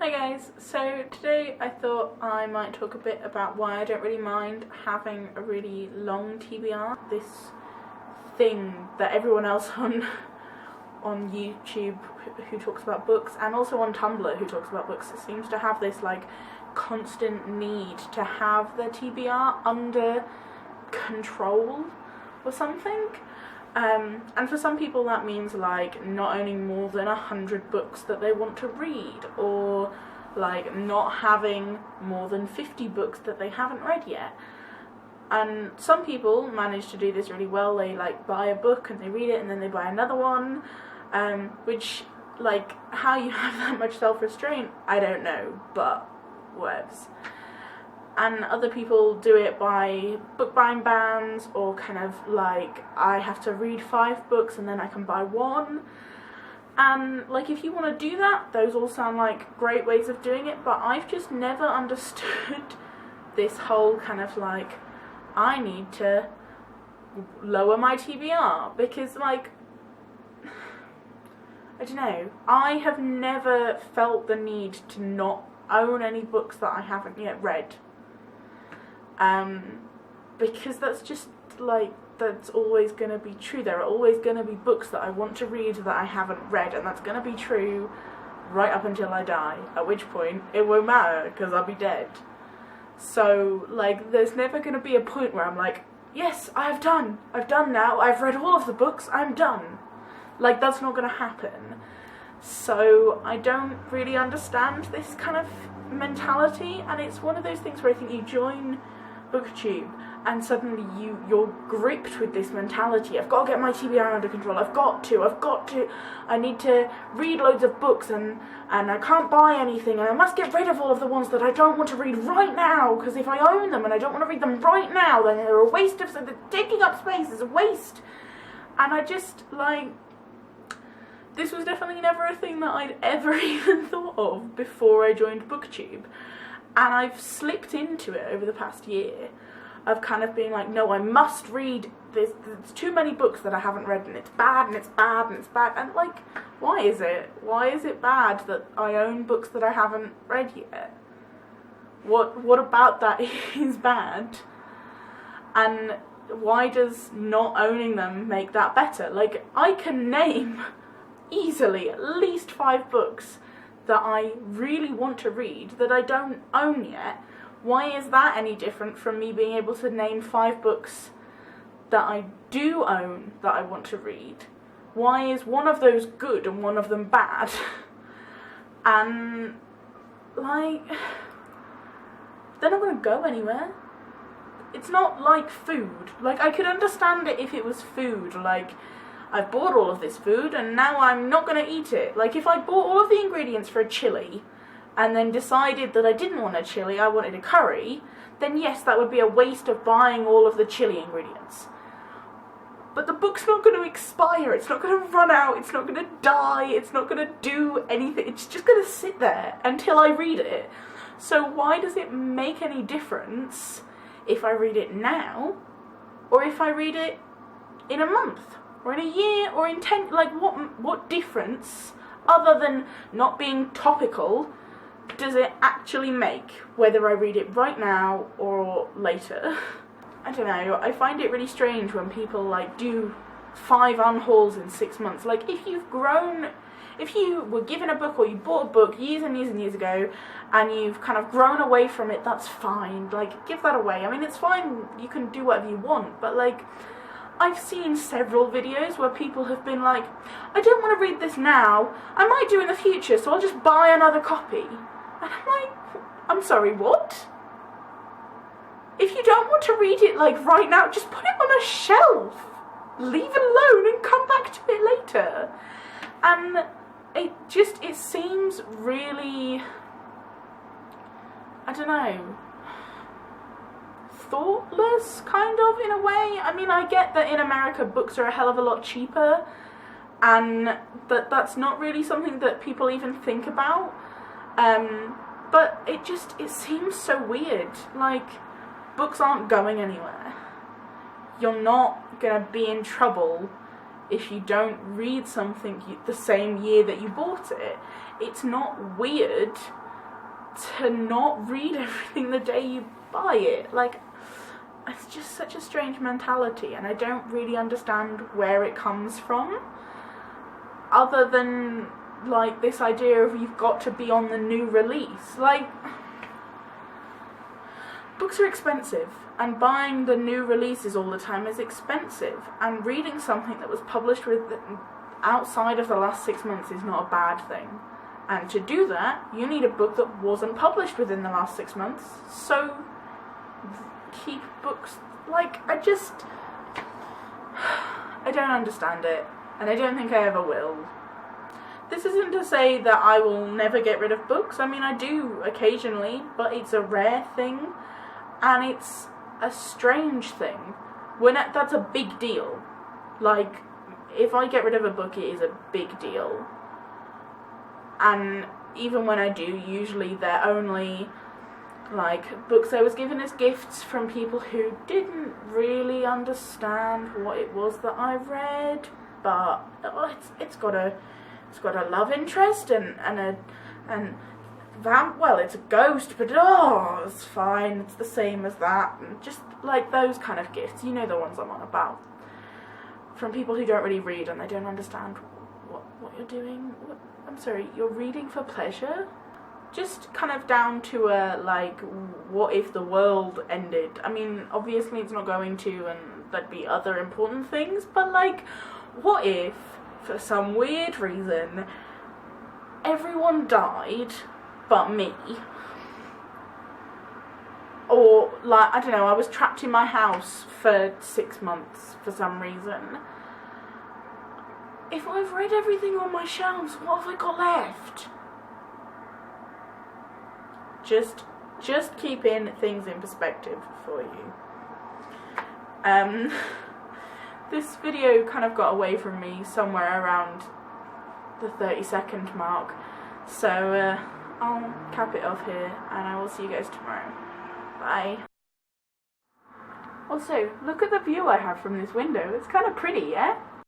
Hi guys, so today I thought I might talk a bit about why I don't really mind having a really long TBR. This thing that everyone else on YouTube who talks about books, and also on Tumblr who talks about books, seems to have this like constant need to have their TBR under control or something. And for some people that means like not owning more than 100 books that they want to read, or like not having more than 50 books that they haven't read yet. And some people manage to do this really well. They like buy a book and they read it and then they buy another one, which, like, how you have that much self-restraint, I don't know, but whatevs. And other people do it by book buying bans, or kind of like, I have to read 5 books and then I can buy one. And like, if you want to do that, those all sound like great ways of doing it, but I've just never understood this whole kind of like, I need to lower my TBR, because like, I don't know, I have never felt the need to not own any books that I haven't yet read. Because that's just like, that's always going to be true. There are always going to be books that I want to read that I haven't read, and that's going to be true right up until I die, at which point it won't matter because I'll be dead. So like, there's never going to be a point where I'm like, yes, I've done now, I've read all of the books, I'm done. Like, that's not going to happen. So I don't really understand this kind of mentality, and it's one of those things where I think you join Booktube and suddenly you're gripped with this mentality. I've got to get my TBR under control, I've got to, I need to read loads of books, and I can't buy anything, and I must get rid of all of the ones that I don't want to read right now, because if I own them and I don't want to read them right now, then they're a waste of, so they're taking up space, it's a waste. And I just, like, this was definitely never a thing that I'd ever even thought of before I joined Booktube. And I've slipped into it over the past year of kind of being like, no, I must read this. There's too many books that I haven't read, and it's bad, and it's bad, and it's bad. And like, why is it? Why is it bad that I own books that I haven't read yet? What about that is bad? And why does not owning them make that better? Like, I can name easily at least 5 books that I really want to read that I don't own yet. Why is that any different from me being able to name 5 books that I do own that I want to read? Why is one of those good and one of them bad? And like, they're not going to go anywhere. It's not like food. Like, I could understand it if it was food, like, I've bought all of this food and now I'm not going to eat it. Like, if I bought all of the ingredients for a chili and then decided that I didn't want a chili, I wanted a curry, then yes, that would be a waste of buying all of the chili ingredients. But the book's not going to expire, it's not going to run out, it's not going to die, it's not going to do anything, it's just going to sit there until I read it. So why does it make any difference if I read it now, or if I read it in a month? Or in a year, or in 10, like, what difference, other than not being topical, does it actually make, whether I read it right now or later? I don't know, I find it really strange when people, like, do 5 unhauls in 6 months. Like, if you were given a book, or you bought a book years and years and years ago, and you've kind of grown away from it, that's fine, like, give that away. I mean, it's fine, you can do whatever you want, but, like, I've seen several videos where people have been like, I don't want to read this now, I might do in the future, so I'll just buy another copy. And I'm like, I'm sorry, what? If you don't want to read it, like, right now, just put it on a shelf. Leave it alone and come back to it later. And it seems really, I don't know, thoughtless, kind of, in a way. I mean, I get that in America books are a hell of a lot cheaper, and that's not really something that people even think about, but it seems so weird. Like, books aren't going anywhere. You're not gonna be in trouble if you don't read something the same year that you bought it. It's not weird to not read everything the day you buy it. Like, it's just such a strange mentality, and I don't really understand where it comes from, other than like this idea of you've got to be on the new release. Like, books are expensive, and buying the new releases all the time is expensive, and reading something that was published with outside of the last 6 months is not a bad thing. And to do that, you need a book that wasn't published within the last 6 months. So keep books, like, I don't understand it, and I don't think I ever will. This isn't to say that I will never get rid of books. I mean, I do occasionally, but it's a rare thing, and it's a strange thing. That's a big deal. Like, if I get rid of a book, it is a big deal. And even when I do, usually they're only like books I was given as gifts from people who didn't really understand what it was that I read, but it's got a love interest and well, it's a ghost, but it's fine, it's the same as that, and just like those kind of gifts, you know, the ones I'm on about, from people who don't really read and they don't understand what you're doing. I'm sorry, you're reading for pleasure? Just kind of down to like, what if the world ended? I mean, obviously it's not going to, and there'd be other important things, but like, what if, for some weird reason, everyone died but me? Or, like, I don't know, I was trapped in my house for 6 months for some reason. If I've read everything on my shelves, what have I got left? Just keeping things in perspective for you. This video kind of got away from me somewhere around the 30-second mark, so I'll cap it off here, and I will see you guys tomorrow. Bye. Also, look at the view I have from this window. It's kind of pretty, yeah?